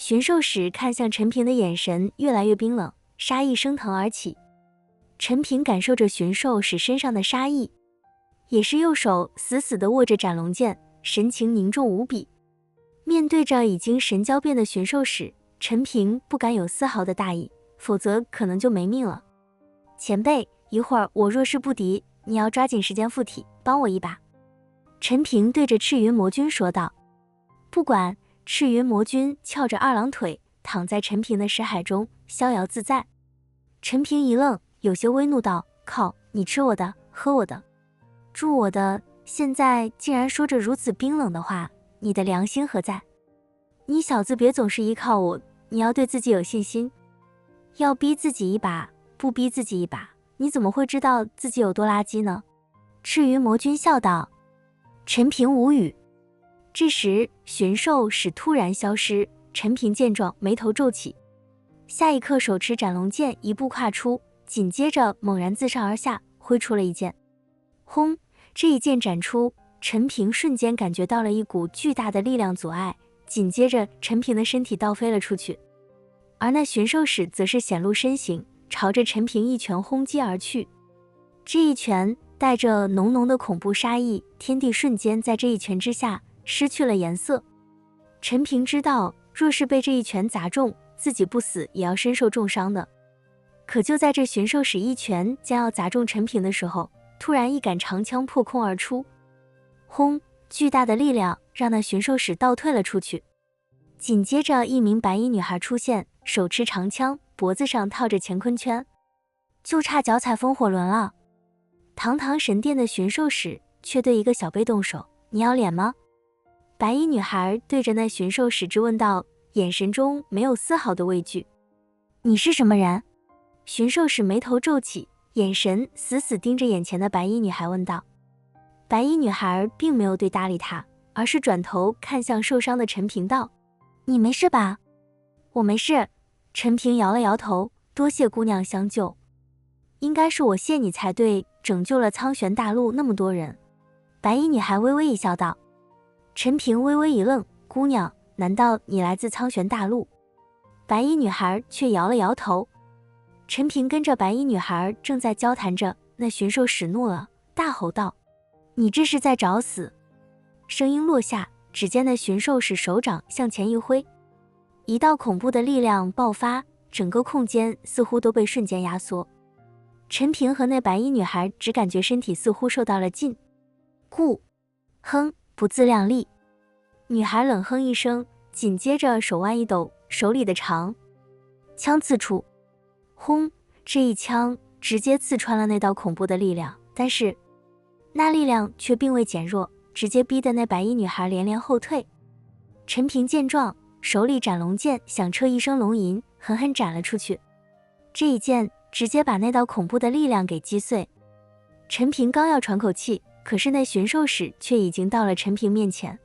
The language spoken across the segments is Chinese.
驯兽使看向陈平的眼神越来越冰冷，杀意升腾而起。陈平感受着驯兽使身上的杀意，也是右手死死地握着斩龙剑，神情凝重无比。面对着已经神交变的驯兽使，陈平不敢有丝毫的大意，否则可能就没命了。前辈，一会儿我若是不敌，你要抓紧时间附体，帮我一把。陈平对着赤云魔君说道。不管，赤云魔君翘着二郎腿躺在陈平的识海中，逍遥自在。陈平一愣，有些微怒道：靠，你吃我的，喝我的，住我的，现在竟然说着如此冰冷的话，你的良心何在？你小子别总是依靠我，你要对自己有信心，要逼自己一把，不逼自己一把，你怎么会知道自己有多垃圾呢？赤云魔君笑道。陈平无语。这时驯兽使突然消失，陈平见状眉头皱起，下一刻手持斩龙剑一步跨出，紧接着猛然自上而下挥出了一剑。轰！这一剑斩出，陈平瞬间感觉到了一股巨大的力量阻碍，紧接着陈平的身体倒飞了出去，而那驯兽使则是显露身形，朝着陈平一拳轰击而去。这一拳带着浓浓的恐怖杀意，天地瞬间在这一拳之下失去了颜色。陈平知道，若是被这一拳砸中，自己不死也要身受重伤的。可就在这驯兽使一拳将要砸中陈平的时候，突然一杆长枪破空而出，轰！巨大的力量让那驯兽使倒退了出去。紧接着一名白衣女孩出现，手持长枪，脖子上套着乾坤圈，就差脚踩风火轮了。堂堂神殿的驯兽使却对一个小辈动手，你要脸吗？白衣女孩对着那驯兽使质问道，眼神中没有丝毫的畏惧。你是什么人？驯兽使眉头皱起，眼神死死盯着眼前的白衣女孩问道。白衣女孩并没有对搭理他，而是转头看向受伤的陈平道，你没事吧？我没事。陈平摇了摇头，多谢姑娘相救，应该是我谢你才对，拯救了苍玄大陆那么多人。白衣女孩微微一笑道。陈平微微一愣，姑娘，难道你来自苍玄大陆？白衣女孩却摇了摇头。陈平跟着白衣女孩正在交谈着，那驯兽使怒了，大吼道，你这是在找死！声音落下，只见那驯兽使手掌向前一挥，一道恐怖的力量爆发，整个空间似乎都被瞬间压缩。陈平和那白衣女孩只感觉身体似乎受到了禁锢。哼，不自量力！女孩冷哼一声，紧接着手腕一抖，手里的长枪刺出，轰！这一枪直接刺穿了那道恐怖的力量，但是那力量却并未减弱，直接逼得那白衣女孩连连后退。陈平见状，手里斩龙剑响彻一声龙吟，狠狠斩了出去。这一剑直接把那道恐怖的力量给击碎。陈平刚要喘口气，可是那驯兽使却已经到了陈平面前。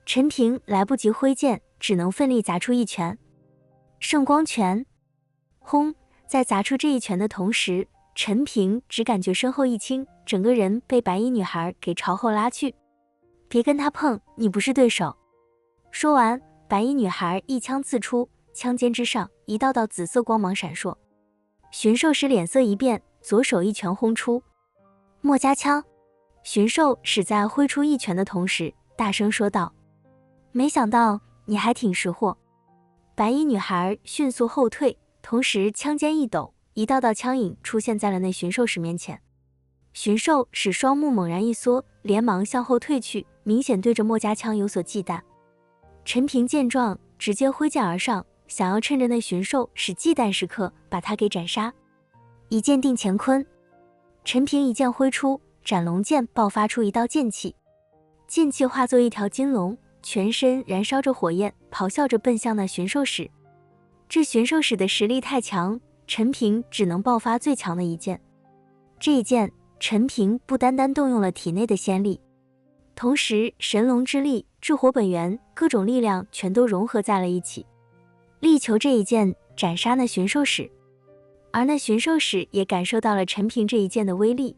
陈平来不及挥剑，只能奋力砸出一拳。圣光拳！轰！在砸出这一拳的同时，陈平只感觉身后一轻，整个人被白衣女孩给朝后拉去。别跟他碰，你不是对手。说完，白衣女孩一枪刺出，枪尖之上一道道紫色光芒闪烁。驯兽使脸色一变，左手一拳轰出。墨家枪！驯兽使在挥出一拳的同时，大声说道，没想到你还挺识货。白衣女孩迅速后退，同时枪尖一抖，一道道枪影出现在了那驯兽使面前。驯兽使双目猛然一缩，连忙向后退去，明显对着墨家枪有所忌惮。陈平见状，直接挥剑而上，想要趁着那驯兽使忌惮时刻把他给斩杀。一剑定乾坤！陈平一剑挥出，斩龙剑爆发出一道剑气，剑气化作一条金龙，全身燃烧着火焰，咆哮着奔向那驯兽使。这驯兽使的实力太强，陈平只能爆发最强的一剑。这一剑，陈平不单单动用了体内的仙力，同时神龙之力、至火本源各种力量全都融合在了一起，力求这一剑斩杀那驯兽使。而那驯兽使也感受到了陈平这一剑的威力，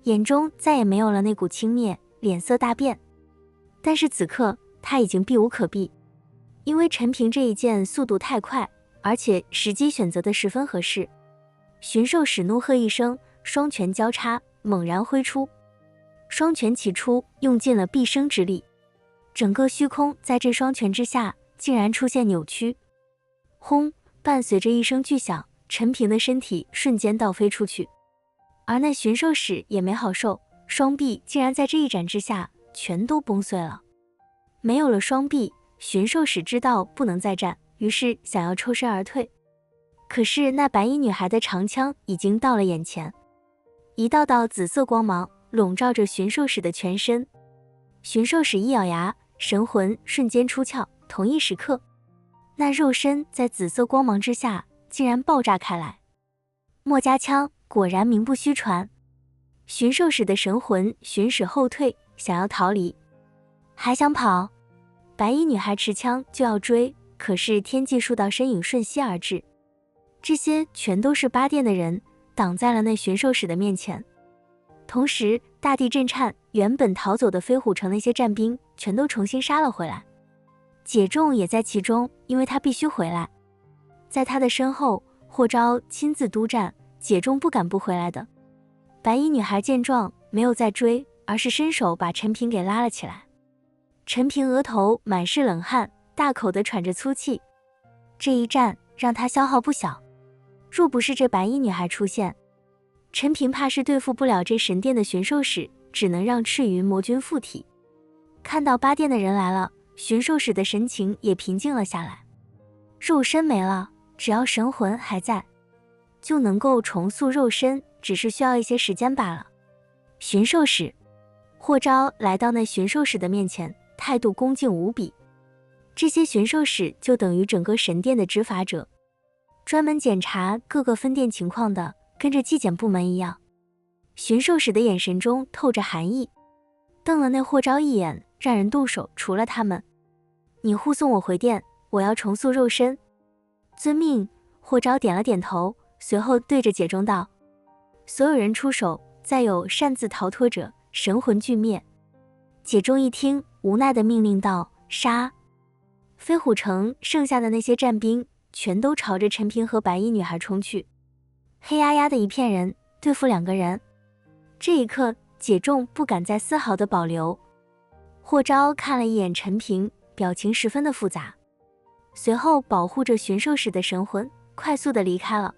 眼中再也没有了那股轻蔑，脸色大变。但是此刻他已经避无可避，因为陈平这一剑速度太快，而且时机选择的十分合适。驯兽使怒喝一声，双拳交叉，猛然挥出。双拳起出，用尽了毕生之力，整个虚空在这双拳之下竟然出现扭曲。轰！伴随着一声巨响，陈平的身体瞬间倒飞出去，而那驯兽使也没好受，双臂竟然在这一斩之下全都崩碎了。没有了双臂，驯兽使知道不能再战，于是想要抽身而退。可是那白衣女孩的长枪已经到了眼前，一道道紫色光芒笼罩着驯兽使的全身。驯兽使一咬牙，神魂瞬间出窍，同一时刻，那肉身在紫色光芒之下竟然爆炸开来。墨家枪果然名不虚传。驯兽使的神魂寻使后退，想要逃离。还想跑？白衣女孩持枪就要追，可是天际数道身影瞬息而至，这些全都是八殿的人，挡在了那驯兽使的面前。同时大地震颤，原本逃走的飞虎城那些战兵全都重新杀了回来。解仲也在其中，因为他必须回来。在他的身后，霍昭亲自督战，解仲不敢不回来的。白衣女孩见状，没有再追，而是伸手把陈平给拉了起来。陈平额头满是冷汗，大口地喘着粗气。这一战让他消耗不小，若不是这白衣女孩出现，陈平怕是对付不了这神殿的驯兽使，只能让赤云魔君附体。看到八殿的人来了，驯兽使的神情也平静了下来。肉身没了，只要神魂还在，就能够重塑肉身，只是需要一些时间罢了。驯兽使，霍昭来到那驯兽使的面前，态度恭敬无比。这些驯兽使就等于整个神殿的执法者，专门检查各个分殿情况的，跟着纪检部门一样。驯兽使的眼神中透着寒意，瞪了那霍昭一眼，让人动手除了他们。你护送我回殿，我要重塑肉身。遵命。霍昭点了点头，随后对着解仲道：所有人出手，再有擅自逃脱者，神魂俱灭。解仲一听，无奈的命令道：杀！飞虎城剩下的那些战兵全都朝着陈平和白衣女孩冲去，黑压压的一片人对付两个人。这一刻，解仲不敢再丝毫的保留。霍昭看了一眼陈平，表情十分的复杂，随后保护着驯兽使的神魂快速的离开了。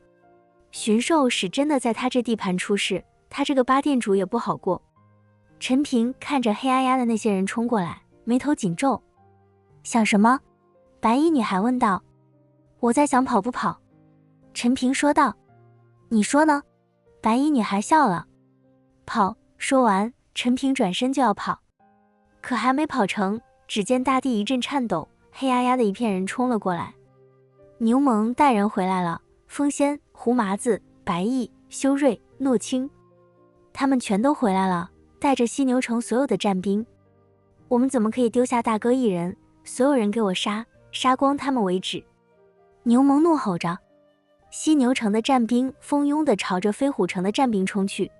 驯兽使真的在他这地盘出事，他这个八殿主也不好过。陈平看着黑压压的那些人冲过来，眉头紧皱。想什么？白衣女孩问道。我在想跑不跑。陈平说道。你说呢？白衣女孩笑了。跑。说完，陈平转身就要跑，可还没跑成，只见大地一阵颤抖，黑压压的一片人冲了过来。牛虻带人回来了，风仙、胡麻子、白毅、修睿、诺清，他们全都回来了，带着犀牛城所有的战兵。我们怎么可以丢下大哥一人？所有人给我杀，杀光他们为止！牛虻怒吼着。犀牛城的战兵蜂拥地朝着飞虎城的战兵冲去，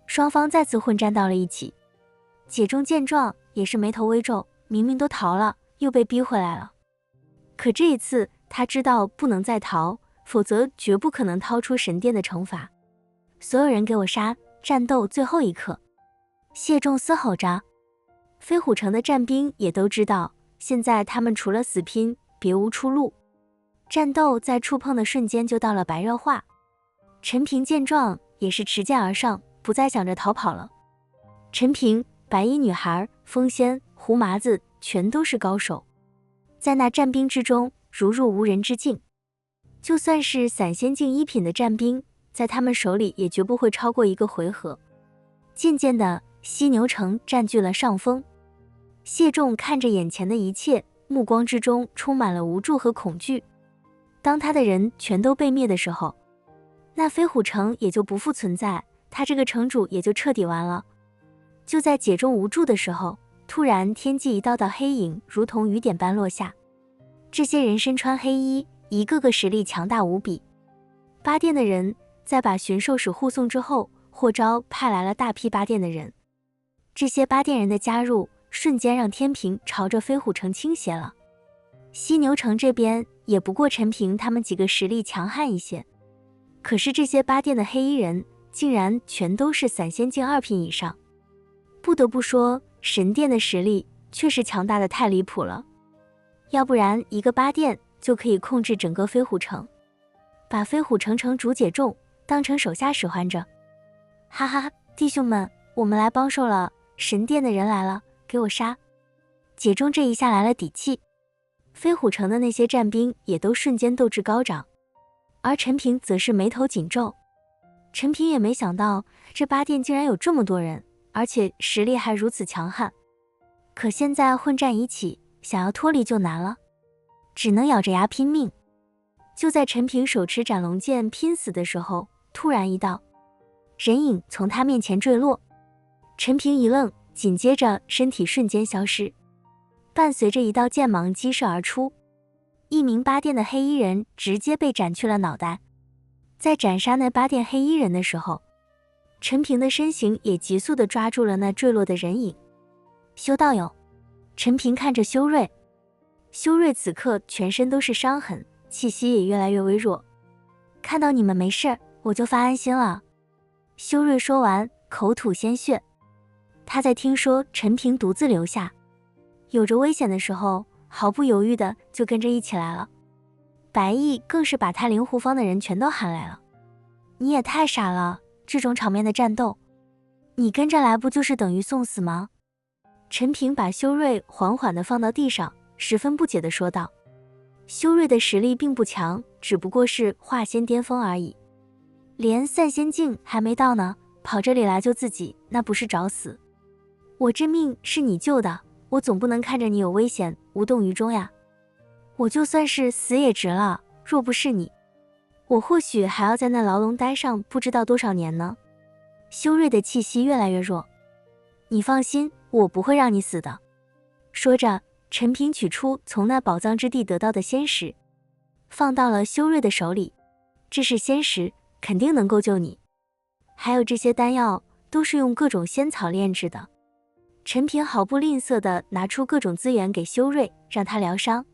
双方再次混战到了一起。解仲见状也是眉头微皱，明明都逃了，又被逼回来了。可这一次他知道不能再逃，否则绝不可能掏出神殿的惩罚。所有人给我杀，战斗最后一刻！谢仲嘶吼着。飞虎城的战兵也都知道，现在他们除了死拼，别无出路。战斗在触碰的瞬间就到了白热化。陈平见状也是持剑而上，不再想着逃跑了。陈平、白衣女孩、风仙、胡麻子全都是高手，在那战兵之中如入无人之境。就算是散仙境一品的战兵，在他们手里也绝不会超过一个回合。渐渐的，犀牛城占据了上风。谢仲看着眼前的一切，目光之中充满了无助和恐惧。当他的人全都被灭的时候，那飞虎城也就不复存在，他这个城主也就彻底完了。就在解仲无助的时候，突然天际一道道黑影如同雨点般落下。这些人身穿黑衣，一个个实力强大无比。八殿的人在把驯兽使护送之后，霍昭派来了大批八殿的人。这些八殿人的加入，瞬间让天平朝着飞虎城倾斜了。犀牛城这边也不过陈平他们几个实力强悍一些，可是这些8殿的黑衣人竟然全都是散仙境2品以上。不得不说，神殿的实力确实强大的太离谱了，要不然一个8殿就可以控制整个飞虎城，把飞虎城城主解众当成手下使唤着。哈哈，弟兄们，我们来帮手了，神殿的人来了，给我杀！解众这一下来了底气，飞虎城的那些战兵也都瞬间斗志高涨，而陈平则是眉头紧皱。陈平也没想到这8殿竟然有这么多人，而且实力还如此强悍。可现在混战已起，想要脱离就难了，只能咬着牙拼命。就在陈平手持斩龙剑拼死的时候，突然一道人影从他面前坠落。陈平一愣，紧接着身体瞬间消失，伴随着一道剑芒激射而出，一名8殿的黑衣人直接被斩去了脑袋。在斩杀那8殿黑衣人的时候，陈平的身形也急速地抓住了那坠落的人影。修道友，陈平看着修睿，修睿此刻全身都是伤痕，气息也越来越微弱。看到你们没事，我就发安心了。修睿说完，口吐鲜血。他在听说陈平独自留下，有着危险的时候，毫不犹豫的就跟着一起来了。白毅更是把他灵狐坊的人全都喊来了。你也太傻了，这种场面的战斗，你跟着来不就是等于送死吗？陈平把修睿缓缓地放到地上，十分不解地说道。修睿的实力并不强，只不过是化仙巅峰而已，连散仙境还没到呢，跑这里来救自己，那不是找死？我这命是你救的，我总不能看着你有危险无动于衷呀。我就算是死也值了，若不是你，我或许还要在那牢笼待上不知道多少年呢。修睿的气息越来越弱。你放心，我不会让你死的。说着，陈平取出从那宝藏之地得到的仙石，放到了修睿的手里。这是仙石，肯定能够救你。还有这些丹药，都是用各种仙草炼制的。陈平毫不吝啬地拿出各种资源给修睿，让他疗伤。